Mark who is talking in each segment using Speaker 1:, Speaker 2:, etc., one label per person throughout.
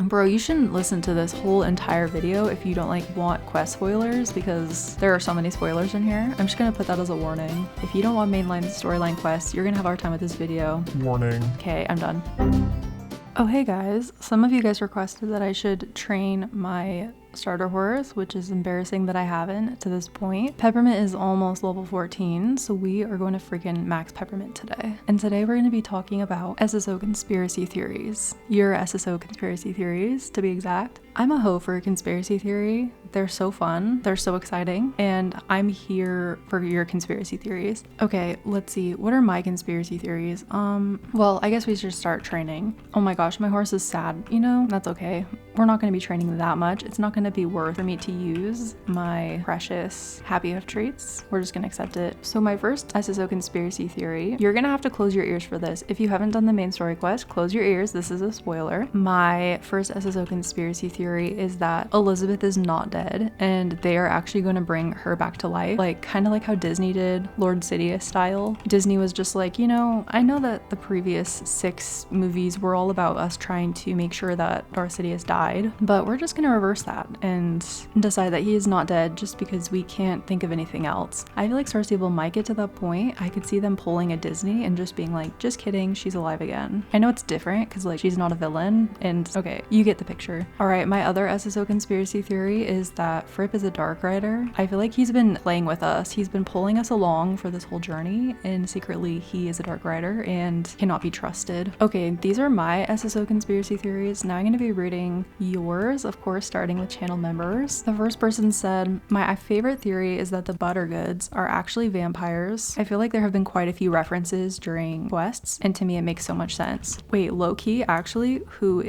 Speaker 1: Bro, you shouldn't listen to this whole entire video if you don't like want quest spoilers, because there are so many spoilers in here. I'm just gonna put that as a warning. If you don't want mainline storyline quests, you're gonna have a hard time with this video.
Speaker 2: Warning.
Speaker 1: Okay, I'm done. Oh, hey guys. Some of you guys requested that I should train my starter horse, which is embarrassing that I haven't to this point. Peppermint is almost level 14, so we are going to freaking max Peppermint today. And today we're going to be talking about SSO conspiracy theories. Your SSO conspiracy theories, to be exact. I'm a hoe for a conspiracy theory. They're so fun, they're so exciting, and I'm here for your conspiracy theories. Okay, let's see. What are my conspiracy theories? Well, I guess we should start training. Oh my gosh, my horse is sad. You know, that's okay. We're not going to be training that much. It's not going to be worth for me to use my precious happy hoof treats. We're just going to accept it. So my first SSO conspiracy theory, you're going to have to close your ears for this. If you haven't done the main story quest, close your ears. This is a spoiler. My first SSO conspiracy theory is that Elizabeth is not dead and they are actually going to bring her back to life, like kind of like how Disney did, Lord Sidious style. Disney was just like, you know, I know that the previous 6 movies were all about us trying to make sure that Darth Sidious died, but we're just going to reverse that and decide that he is not dead just because we can't think of anything else. I feel like Star Stable might get to that point. I could see them pulling a Disney and just being like, just kidding, she's alive again. I know it's different because like she's not a villain, and okay, you get the picture. All right, my other SSO conspiracy theory is that Fripp is a Dark Rider. I feel like he's been playing with us. He's been pulling us along for this whole journey, and secretly he is a Dark Rider and cannot be trusted. Okay, these are my SSO conspiracy theories. Now I'm going to be reading yours, of course, starting with channel members. The first person said, my favorite theory is that the Buttergoods are actually vampires. I feel like there have been quite a few references during quests, and to me it makes so much sense. Wait, low-key, actually, who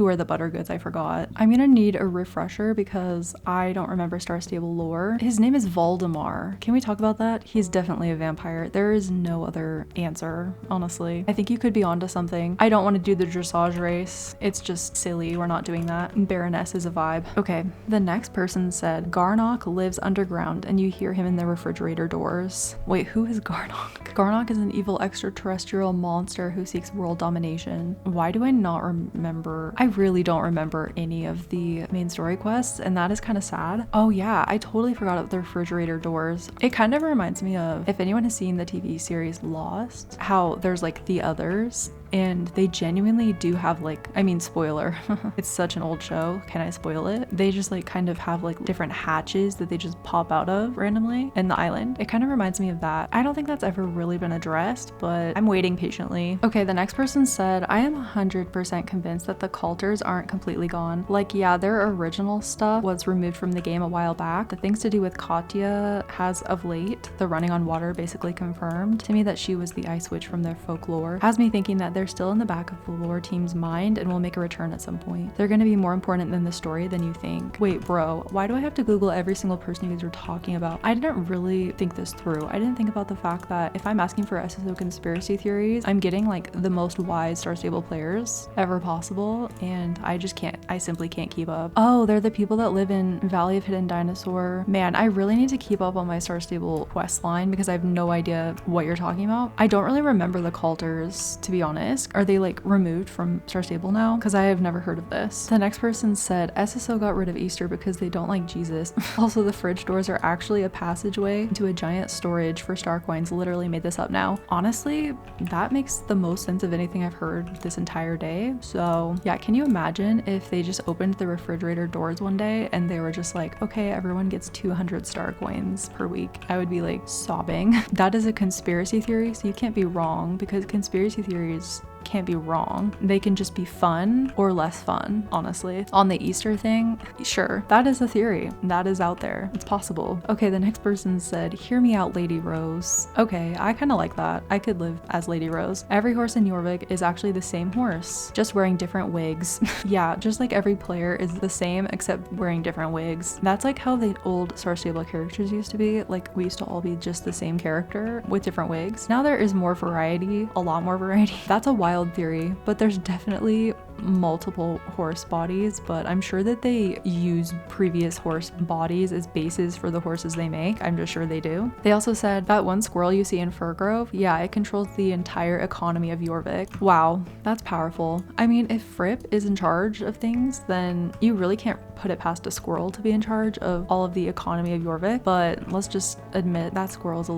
Speaker 1: are the Buttergoods? I forgot. I'm gonna need a refresher because I don't remember Star Stable lore. His name is Voldemar. Can we talk about that? He's definitely a vampire. There is no other answer, honestly. I think you could be onto something. I don't want to do the dressage race. It's just silly. We're not doing that. Baroness is a vibe. Okay, the next person said, Garnock lives underground and you hear him in the refrigerator doors. Wait, who is Garnock? Garnock is an evil extraterrestrial monster who seeks world domination. Why do I not remember? I really don't remember any of the main story quests, and that is kind of sad. Oh yeah, I totally forgot about the refrigerator doors. It kind of reminds me of, if anyone has seen the TV series Lost, how there's like the others, and they genuinely do have like, I mean, spoiler, it's such an old show, can I spoil it? They just like kind of have like different hatches that they just pop out of randomly in the island. It kind of reminds me of that. I don't think that's ever really been addressed, but I'm waiting patiently. Okay, the next person said, I am 100% convinced that the Coulters aren't completely gone. Like, yeah, their original stuff was removed from the game a while back. The things to do with Katya has of late, the running on water basically confirmed to me that she was the ice witch from their folklore. Has me thinking that they're still in the back of the lore team's mind and will make a return at some point. They're going to be more important than the story than you think. Wait, bro, why do I have to Google every single person you guys are talking about? I didn't really think this through. I didn't think about the fact that if I'm asking for SSO conspiracy theories, I'm getting like the most wise Star Stable players ever possible, and I just can't. I simply can't keep up. Oh, they're the people that live in Valley of Hidden Dinosaur. Man, I really need to keep up on my Star Stable quest line because I have no idea what you're talking about. I don't really remember the Coulters, to be honest. Are they like removed from Star Stable now? Because I have never heard of this. The next person said SSO got rid of Easter because they don't like Jesus. Also, the fridge doors are actually a passageway into a giant storage for star coins. Literally made this up now. Honestly, that makes the most sense of anything I've heard this entire day. So yeah, can you imagine if they just opened the refrigerator doors one day and they were just like, okay, everyone gets 200 star coins per week? I would be like sobbing. That is a conspiracy theory, so you can't be wrong, because conspiracy theories can't be wrong. They can just be fun or less fun, honestly. On the Easter thing, sure, that is a theory. That is out there. It's possible. Okay, the next person said, hear me out, Lady Rose. Okay, I kind of like that. I could live as Lady Rose. Every horse in Jorvik is actually the same horse, just wearing different wigs. Yeah, just like every player is the same except wearing different wigs. That's like how the old Star Stable characters used to be. Like, we used to all be just the same character with different wigs. Now there is more variety, a lot more variety. That's a wild wild theory, but there's definitely multiple horse bodies, but I'm sure that they use previous horse bodies as bases for the horses they make. I'm just sure they do. They also said that one squirrel you see in Firgrove, yeah, it controls the entire economy of Jorvik. Wow, that's powerful. I mean, if Fripp is in charge of things, then you really can't put it past a squirrel to be in charge of all of the economy of Jorvik, but let's just admit that squirrel is a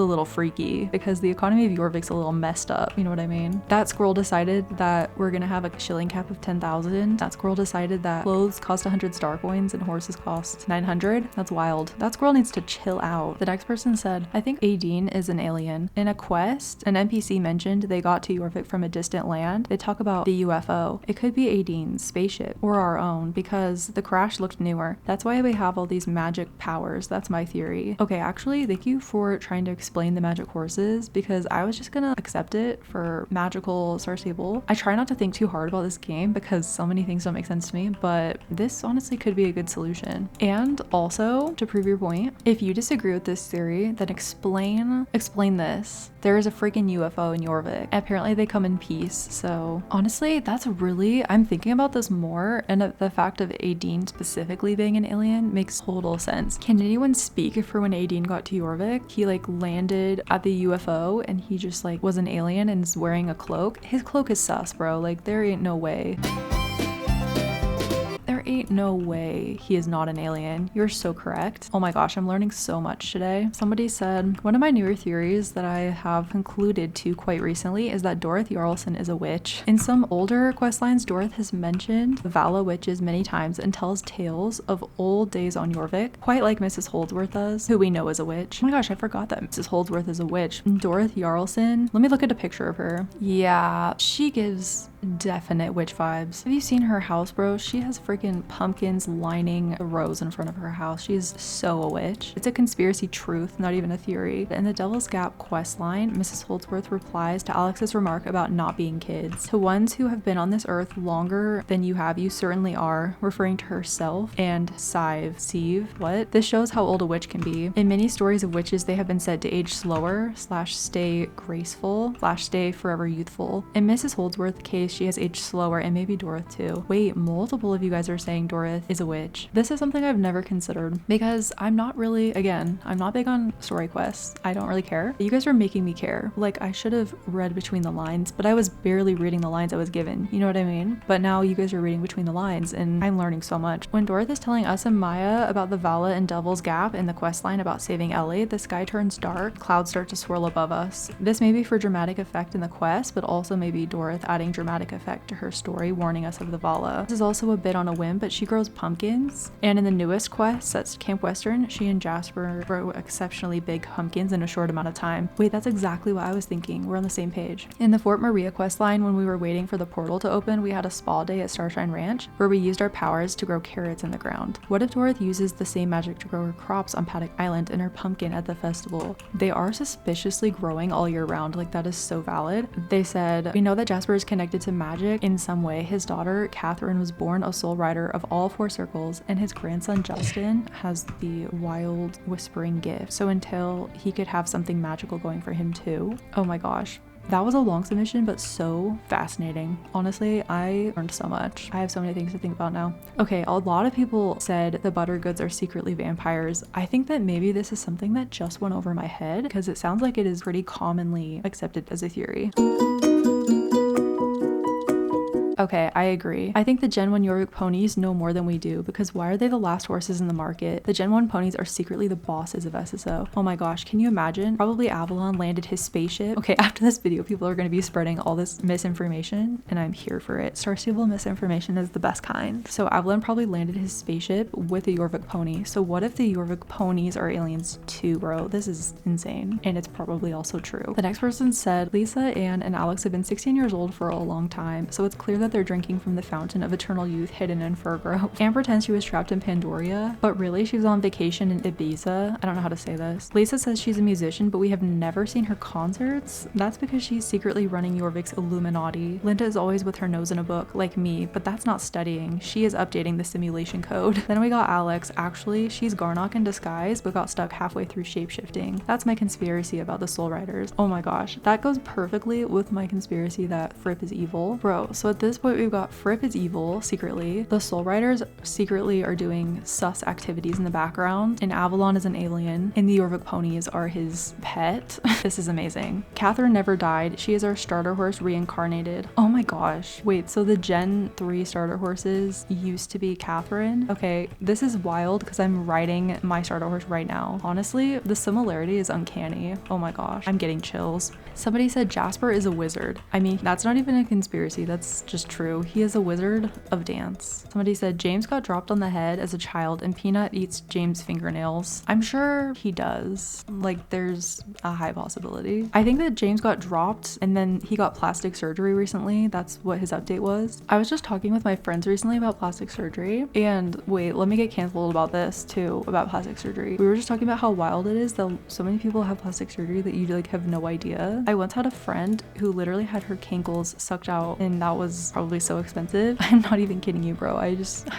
Speaker 1: little freaky because the economy of Jorvik's a little messed up, you know what I mean? That squirrel decided that we're gonna have a shilling cap of 10,000. That squirrel decided that clothes cost 100 star coins and horses cost 900. That's wild. That squirrel needs to chill out. The next person said, I think 𝖎𝖎 is an alien. In a quest, an NPC mentioned they got to Jorvik from a distant land. They talk about the UFO. It could be 𝖎𝖎's spaceship or our own because the crash looked newer. That's why we have all these magic powers. That's my theory. Okay, actually, thank you for trying to explain the magic horses because I was just gonna accept it for magical Star Stable. I try not to think too hard about this game because so many things don't make sense to me, but this honestly could be a good solution. And also, to prove your point, if you disagree with this theory, then explain this. There is a freaking UFO in Jorvik. Apparently they come in peace, so honestly, that's really, I'm thinking about this more, and the fact of 𝖎𝖎 specifically being an alien makes total sense. Can anyone speak for when 𝖎𝖎 got to Jorvik? He like landed at the UFO and he just like was an alien and is wearing a cloak. His cloak is sus, bro. Like there ain't no way. There ain't no way he is not an alien. You're so correct. Oh my gosh, I'm learning so much today. Somebody said, one of my newer theories that I have concluded to quite recently is that Doroth Jarlsson is a witch. In some older questlines, Doroth has mentioned the Vala witches many times and tells tales of old days on Jorvik, quite like Mrs. Holdsworth does, who we know is a witch. Oh my gosh, I forgot that Mrs. Holdsworth is a witch. Doroth Jarlsson, let me look at a picture of her. Yeah, she gives definite witch vibes. Have you seen her house, bro? She has freaking pumpkins lining the rows in front of her house. She's so a witch. It's a conspiracy truth, not even a theory. In the Devil's Gap quest line, Mrs. Holdsworth replies to Alex's remark about not being kids. To ones who have been on this earth longer than you have, you certainly are, referring to herself and Sive. What? This shows how old a witch can be. In many stories of witches, they have been said to age slower, /stay graceful, /stay forever youthful. In Mrs. Holdsworth's case, she has aged slower, and maybe Doroth too. Wait, multiple of you guys are saying Doroth is a witch. This is something I've never considered because I'm not really, again, I'm not big on story quests. I don't really care. You guys are making me care. Like I should have read between the lines, but I was barely reading the lines I was given. You know what I mean? But now you guys are reading between the lines and I'm learning so much. When Doroth is telling us and Maya about the Vala and Devil's Gap in the quest line about saving Ellie, the sky turns dark, clouds start to swirl above us. This may be for dramatic effect in the quest, but also maybe Doroth adding dramatic effect to her story, warning us of the Vala. This is also a bit on a whim, but she grows pumpkins, and in the newest quest, that's Camp Western, she and Jasper grow exceptionally big pumpkins in a short amount of time. Wait, that's exactly what I was thinking. We're on the same page. In the Fort Maria quest line, when we were waiting for the portal to open, we had a spa day at Starshine Ranch, where we used our powers to grow carrots in the ground. What if Doroth uses the same magic to grow her crops on Paddock Island and her pumpkin at the festival? They are suspiciously growing all year round, like that is so valid. They said, we know that Jasper is connected to magic in some way. His daughter, Catherine, was born a soul rider of all 4 circles, and his grandson, Justin, has the wild whispering gift. So until he could have something magical going for him too. Oh my gosh. That was a long submission, but so fascinating. Honestly, I learned so much. I have so many things to think about now. Okay, a lot of people said the Buttergoods are secretly vampires. I think that maybe this is something that just went over my head because it sounds like it is pretty commonly accepted as a theory. Okay, I agree. I think the Gen 1 Jorvik ponies know more than we do because why are they the last horses in the market? The Gen 1 ponies are secretly the bosses of SSO. Oh my gosh, can you imagine? Probably Avalon landed his spaceship. Okay, after this video, people are going to be spreading all this misinformation and I'm here for it. Star Stable misinformation is the best kind. So Avalon probably landed his spaceship with a Jorvik pony. So what if the Jorvik ponies are aliens too, bro? This is insane. And it's probably also true. The next person said, Lisa, Anne, and Alex have been 16 years old for a long time. So it's clear that that they're drinking from the fountain of eternal youth hidden in Furgrove. Anne pretends she was trapped in Pandoria, but really she was on vacation in Ibiza. I don't know how to say this. Lisa says she's a musician, but we have never seen her concerts. That's because she's secretly running Jorvik's Illuminati. Linda is always with her nose in a book, like me, but that's not studying. She is updating the simulation code. Then we got Alex. Actually, she's Garnock in disguise, but got stuck halfway through shapeshifting. That's my conspiracy about the Soul Riders. Oh my gosh, that goes perfectly with my conspiracy that Fripp is evil. Bro, so at this point we've got Fripp is evil secretly. The Soul Riders secretly are doing sus activities in the background, and Avalon is an alien, and the Jorvik ponies are his pet. This is amazing. Catherine never died. She is our starter horse reincarnated. Oh my gosh. Wait, so the Gen 3 starter horses used to be Catherine? Okay, this is wild because I'm riding my starter horse right now. Honestly, the similarity is uncanny. Oh my gosh, I'm getting chills. Somebody said Jasper is a wizard. I mean, that's not even a conspiracy, that's just true. He is a wizard of dance. Somebody said James got dropped on the head as a child and Peanut eats James' fingernails. I'm sure he does. Like, there's a high possibility. I think that James got dropped and then he got plastic surgery recently. That's what his update was. I was just talking with my friends recently about plastic surgery, and wait, let me get canceled about this too, about plastic surgery. We were just talking about how wild it is that so many people have plastic surgery that you like have no idea. I once had a friend who literally had her cankles sucked out, and that was probably so expensive. I'm not even kidding you, bro. I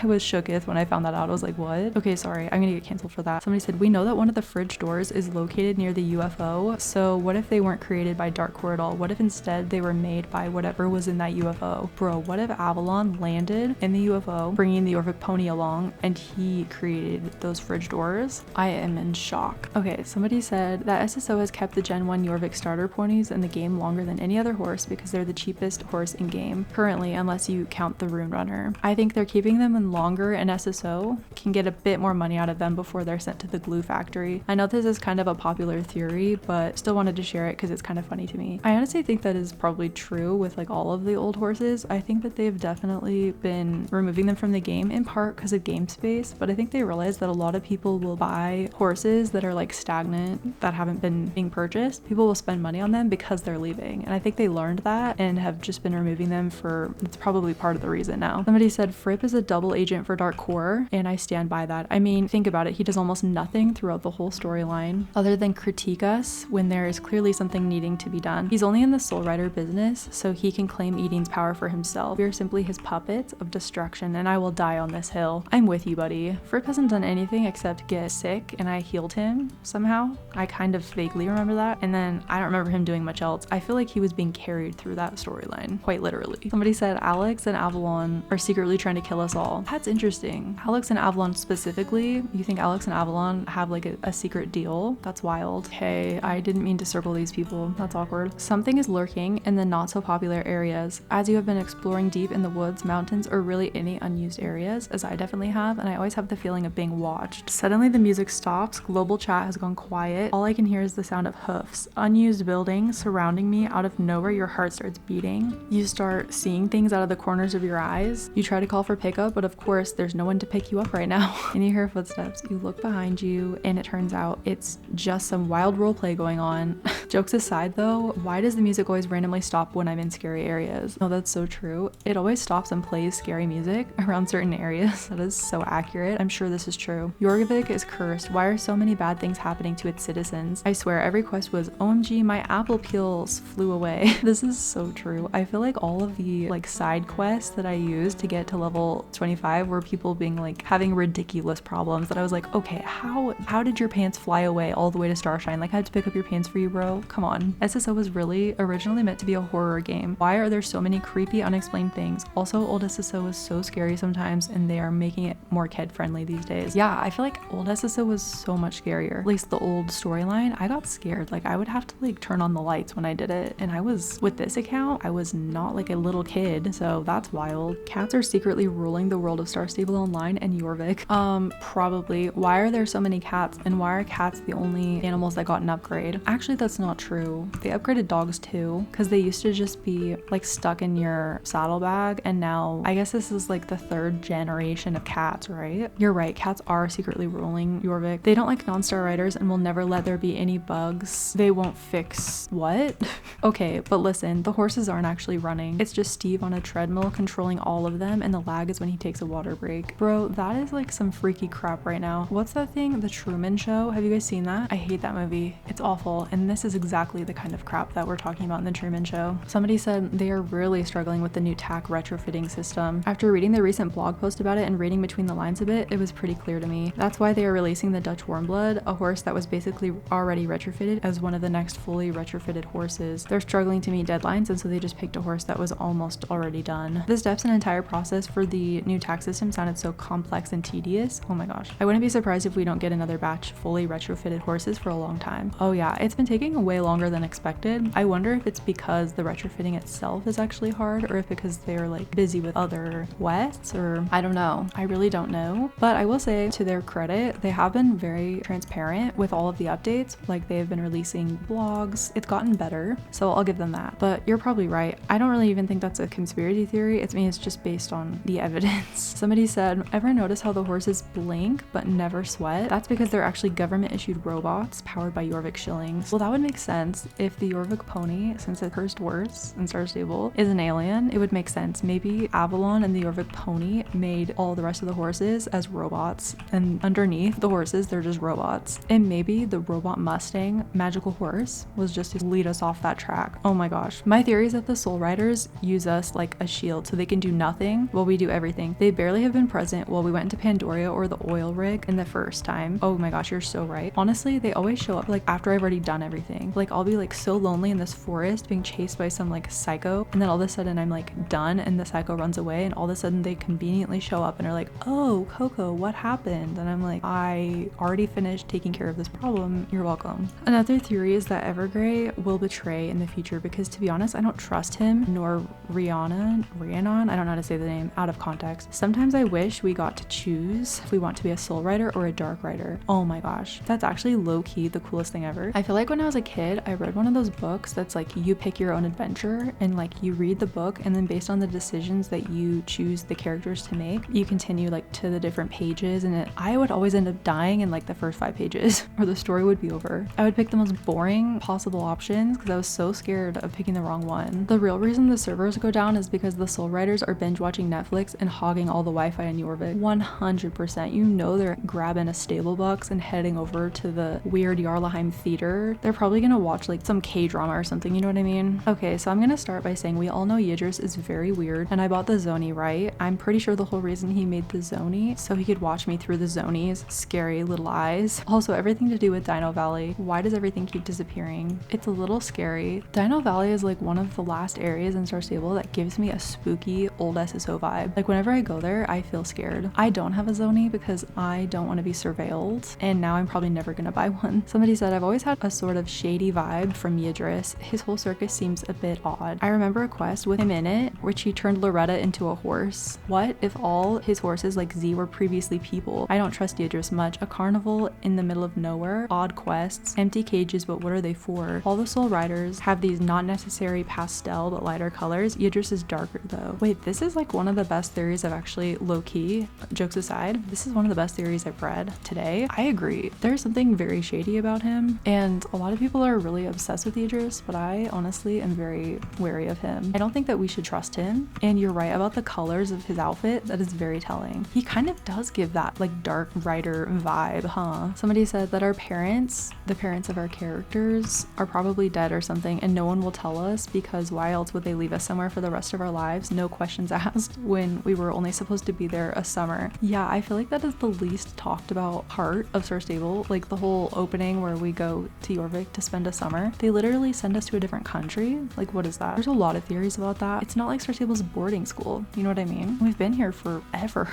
Speaker 1: was shooketh when I found that out. I was like, what? Okay, sorry, I'm gonna get canceled for that. Somebody said, we know that one of the fridge doors is located near the UFO, so what if they weren't created by Darkcore at all? What if instead they were made by whatever was in that UFO? Bro, what if Avalon landed in the UFO, bringing the Jorvik pony along, and he created those fridge doors? I am in shock. Okay, somebody said that SSO has kept the Gen 1 Jorvik starter ponies in the game longer than any other horse because they're the cheapest horse in game currently, unless you count the Rune Runner. I think they're keeping them in longer, and SSO can get a bit more money out of them before they're sent to the glue factory. I know this is kind of a popular theory, but still wanted to share it because it's kind of funny to me. I honestly think that is probably true with like all of the old horses. I think that they've definitely been removing them from the game in part because of game space, but I think they realize that a lot of people will buy horses that are like stagnant, that haven't been being purchased. People will spend money on them because they're leaving, and I think they learned that and have just been removing them for, it's probably part of the reason now. Somebody said Fripp is a double agent for Dark Core, and I stand by that. I mean, think about it. He does almost nothing throughout the whole storyline other than critique us when there is clearly something needing to be done. He's only in the Soul Rider business so he can claim Eden's power for himself. We are simply his puppets of destruction, and I will die on this hill. I'm with you, buddy. Fripp hasn't done anything except get sick, and I healed him somehow. I kind of vaguely remember that, and then I don't remember him doing much else. I feel like he was being carried through that storyline, quite literally. Somebody said Alex and Avalon are secretly trying to kill us all. That's interesting. Alex and Avalon specifically? You think Alex and Avalon have like a secret deal? That's wild. Hey, I didn't mean to circle these people. That's awkward. Something is lurking in the not so popular areas. As you have been exploring deep in the woods, mountains, or really any unused areas, as I definitely have, and I always have the feeling of being watched. Suddenly the music stops, global chat has gone quiet. All I can hear is the sound of hoofs. Unused buildings surrounding me. Out of nowhere, your heart starts beating. You start seeing things out of the corners of your eyes. You try to call for pickup, but of course there's no one to pick you up right now. And you hear footsteps. You look behind you, and it turns out it's just some wild roleplay going on. Jokes aside though, why does the music always randomly stop when I'm in scary areas? Oh, that's so true. It always stops and plays scary music around certain areas. That is so accurate. I'm sure this is true. Jorvik is cursed. Why are so many bad things happening to its citizens? I swear every quest was, OMG, my apple peels flew away. This is so true. I feel like all of the like side quests that I used to get to level 25 were people being like having ridiculous problems that I was like, okay, how did your pants fly away all the way to Starshine? Like I had to pick up your pants for you, bro. Come on. SSO was really originally meant to be a horror game. Why are there so many creepy unexplained things? Also, old SSO was so scary sometimes, and they are making it more kid friendly these days. Yeah, I feel like old SSO was so much scarier. At least the old storyline, I got scared. Like I would have to like turn on the lights when I did it, and I was, with this account, I was not like a little kid, so that's wild. Cats are secretly ruling the world of Star Stable Online and Jorvik. Probably. Why are there so many cats, and why are cats the only animals that got an upgrade? Actually, that's not true. They upgraded dogs too, because they used to just be like stuck in your saddlebag, and now I guess this is like the third generation of cats, right? You're right, cats are secretly ruling Jorvik. They don't like non-star riders and will never let there be any bugs. They won't fix what? Okay, but listen, the horses aren't actually running. It's just Steve asleep on a treadmill controlling all of them, and the lag is when he takes a water break. Bro, that is like some freaky crap right now. What's that thing? The Truman Show? Have you guys seen that? I hate that movie. It's awful, and this is exactly the kind of crap that we're talking about in the Truman Show. Somebody said they are really struggling with the new tack retrofitting system. After reading the recent blog post about it and reading between the lines a bit, it was pretty clear to me. That's why they are releasing the Dutch Warmblood, a horse that was basically already retrofitted, as one of the next fully retrofitted horses. They're struggling to meet deadlines, and so they just picked a horse that was almost already done. The steps and entire process for the new tack system sounded so complex and tedious. Oh my gosh. I wouldn't be surprised if we don't get another batch fully retrofitted horses for a long time. Oh yeah, it's been taking way longer than expected. I wonder if it's because the retrofitting itself is actually hard, or if because they're like busy with other quests, or I don't know. I really don't know. But I will say, to their credit, they have been very transparent with all of the updates. Like, they've been releasing blogs. It's gotten better, so I'll give them that. But you're probably right. I don't really even think that's a conspiracy theory. It's just based on the evidence. Somebody said, ever notice how the horses blink but never sweat? That's because they're actually government issued robots powered by Jorvik shillings. Well, that would make sense if the Jorvik pony, since it's cursed horse in Star Stable, is an alien. It would make sense. Maybe Avalon and the Jorvik pony made all the rest of the horses as robots, and underneath the horses they're just robots. And maybe the robot Mustang magical horse was just to lead us off that track. Oh my gosh. My theory is that the Soul Riders use us like a shield, so they can do nothing while we do everything. They barely have been present while we went into Pandoria or the oil rig in the first time. Oh my gosh, you're so right. Honestly, they always show up like after I've already done everything. Like, I'll be like so lonely in this forest being chased by some like psycho, and then all of a sudden I'm like done and the psycho runs away, and all of a sudden they conveniently show up and are like, oh Coco, what happened? And I'm like, I already finished taking care of this problem, you're welcome. Another theory is that Evergrey will betray in the future, because to be honest, I don't trust him nor Rhiannon, I don't know how to say the name out of context. Sometimes I wish we got to choose if we want to be a Soul Rider or a Dark Rider. Oh my gosh, that's actually low-key the coolest thing ever. I feel like when I was a kid, I read one of those books that's like you pick your own adventure, and like you read the book, and then based on the decisions that you choose the characters to make, you continue like to the different pages, and I would always end up dying in like the first 5 pages or the story would be over. I would pick the most boring possible options because I was so scared of picking the wrong one. The real reason the servers go down is because the Soul Riders are binge watching Netflix and hogging all the Wi-Fi in Jorvik. 100%. You know they're grabbing a stable box and heading over to the weird Jarlaheim theater. They're probably gonna watch like some K-drama or something, you know what I mean? Okay, so I'm gonna start by saying we all know Yidris is very weird, and I bought the Zoni, right? I'm pretty sure the whole reason he made the Zoni so he could watch me through the Zoni's scary little eyes. Also, everything to do with Dino Valley. Why does everything keep disappearing? It's a little scary. Dino Valley is like one of the last areas in Star Stable that gives me a spooky old SSO vibe. Like, whenever I go there, I feel scared. I don't have a Zoni because I don't want to be surveilled, and now I'm probably never gonna buy one. Somebody said, I've always had a sort of shady vibe from Yidris. His whole circus seems a bit odd. I remember a quest with him in it, which he turned Loretta into a horse. What if all his horses like Z were previously people? I don't trust Yidris much. A carnival in the middle of nowhere, odd quests, empty cages, but what are they for? All the Soul Riders have these not necessary pastel but lighter colors. Yidris is darker though. Wait, this is like one of the best theories I've actually, low-key, jokes aside, this is one of the best theories I've read today. I agree. There's something very shady about him, and a lot of people are really obsessed with Yidris, but I honestly am very wary of him. I don't think that we should trust him, and you're right about the colors of his outfit. That is very telling. He kind of does give that like dark rider vibe, huh? Somebody said that our parents, the parents of our characters, are probably dead or something, and no one will tell us, because why else would they leave us somewhere for the rest of our lives, no questions asked, when we were only supposed to be there a summer? Yeah, I feel like that is the least talked about part of Star Stable. Like the whole opening where we go to Jorvik to spend a summer, they literally send us to a different country. Like, what is that? There's a lot of theories about that. It's not like Star Stable's boarding school, you know what I mean? We've been here forever.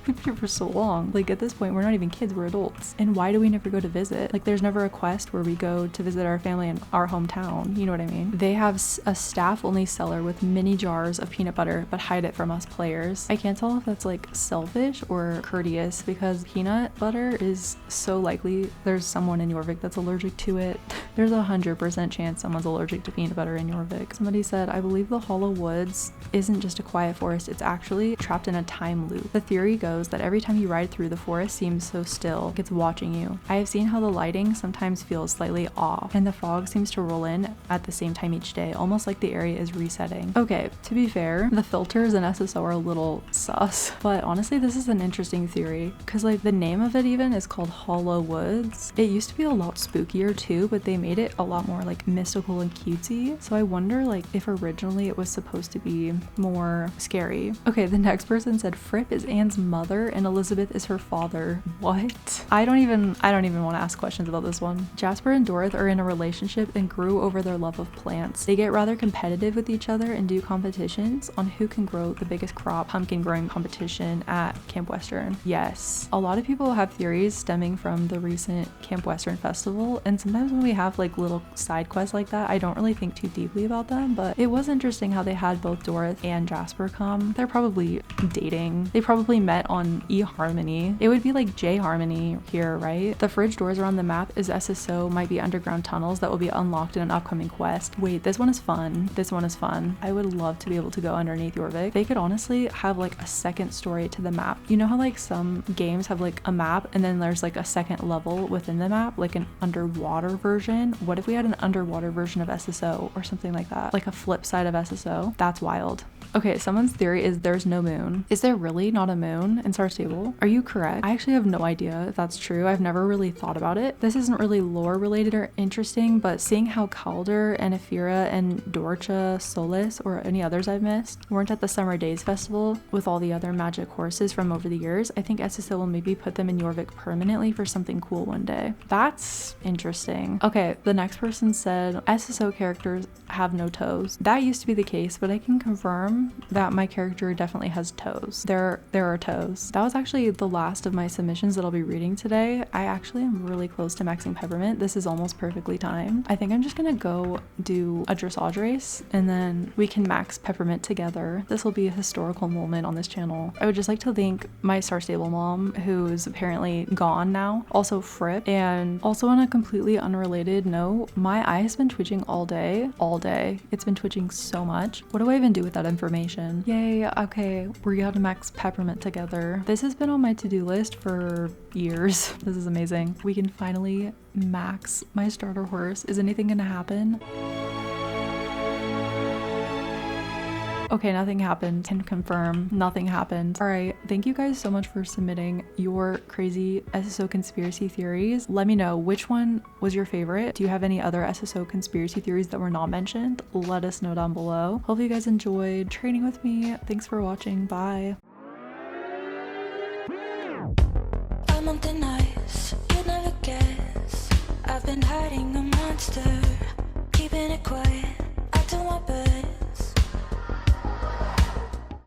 Speaker 1: We've been here for so long. Like, at this point, we're not even kids, we're adults. And why do we never go to visit? Like, there's never a quest where we go to visit our family in our hometown, you know what I mean? They have a staff-only cellar with mini jars of peanut butter, but hide it from us players. I can't tell if that's like selfish or courteous, because peanut butter is so likely there's someone in Jorvik that's allergic to it. There's 100% chance someone's allergic to peanut butter in Jorvik. Somebody said, I believe the Hollow Woods isn't just a quiet forest, it's actually trapped in a time loop. The theory goes shows that every time you ride through, the forest seems so still, like it's watching you. I have seen how the lighting sometimes feels slightly off, and the fog seems to roll in at the same time each day, almost like the area is resetting. Okay, to be fair, the filters in SSO are a little sus, but honestly this is an interesting theory, because like the name of it even is called Hollow Woods. It used to be a lot spookier too, but they made it a lot more like mystical and cutesy, so I wonder like if originally it was supposed to be more scary. Okay, the next person said Fripp is Anne's mother and Elizabeth is her father. What? I don't even want to ask questions about this one. Jasper and Dorothy are in a relationship and grew over their love of plants. They get rather competitive with each other and do competitions on who can grow the biggest crop, pumpkin growing competition at Camp Western. Yes, a lot of people have theories stemming from the recent Camp Western festival, and sometimes when we have like little side quests like that, I don't really think too deeply about them, but it was interesting how they had both Dorothy and Jasper come. They're probably dating. They probably met on 𝖒𝖎𝖎. It would be like 𝖒𝖎𝖎 here, right? The fridge doors around the map is SSO might be underground tunnels that will be unlocked in an upcoming quest. Wait, this one is fun. This one is fun. I would love to be able to go underneath Jorvik. They could honestly have like a second story to the map. You know how like some games have like a map and then there's like a second level within the map, like an underwater version? What if we had an underwater version of SSO or something like that? Like a flip side of SSO? That's wild. Okay, someone's theory is there's no moon. Is there really not a moon in Star Stable? Are you correct? I actually have no idea if that's true. I've never really thought about it. This isn't really lore related or interesting, but seeing how Calder and Ephira and Dorcha, Solis, or any others I've missed weren't at the Summer Days Festival with all the other magic horses from over the years, I think SSO will maybe put them in Jorvik permanently for something cool one day. That's interesting. Okay, the next person said SSO characters have no toes. That used to be the case, but I can confirm that my character definitely has toes. There are toes. That was actually the last of my submissions that I'll be reading today. I actually am really close to maxing Peppermint. This is almost perfectly timed. I think I'm just gonna go do a dressage race and then we can max Peppermint together. This will be a historical moment on this channel. I would just like to thank my Star Stable mom, who's apparently gone now, also Fripp, and also on a completely unrelated note, my eye has been twitching all day. It's been twitching so much. What do I even do with that information? Yay, okay, we're gonna max Peppermint together. This has been on my to-do list for years. This is amazing. We can finally max my starter horse. Is anything gonna happen? Okay, nothing happened. Can confirm nothing happened. All right, thank you guys so much for submitting your crazy SSO conspiracy theories. Let me know which one was your favorite. Do you have any other SSO conspiracy theories that were not mentioned? Let us know down below. Hope you guys enjoyed training with me. Thanks for watching. Bye.
Speaker 2: I'm on thin ice, you'd never guess. I've been hiding a monster.